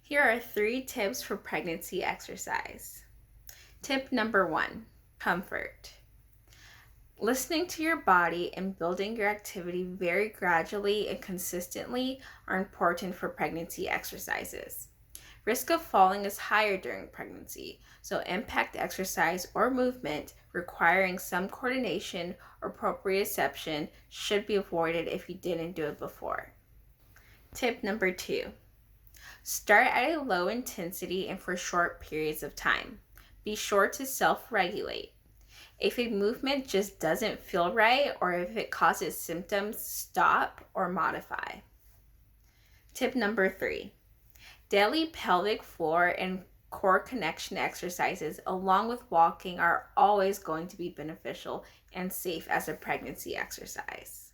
Here are 3 tips for pregnancy exercise. Tip number 1, comfort. Listening to your body and building your activity very gradually and consistently are important for pregnancy exercises. Risk of falling is higher during pregnancy, so impact exercise or movement requiring some coordination or proprioception should be avoided if you didn't do it before. Tip number 2. Start at a low intensity and for short periods of time. Be sure to self-regulate. If a movement just doesn't feel right or if it causes symptoms, stop or modify. Tip number 3. Daily pelvic floor and core connection exercises along with walking are always going to be beneficial and safe as a pregnancy exercise.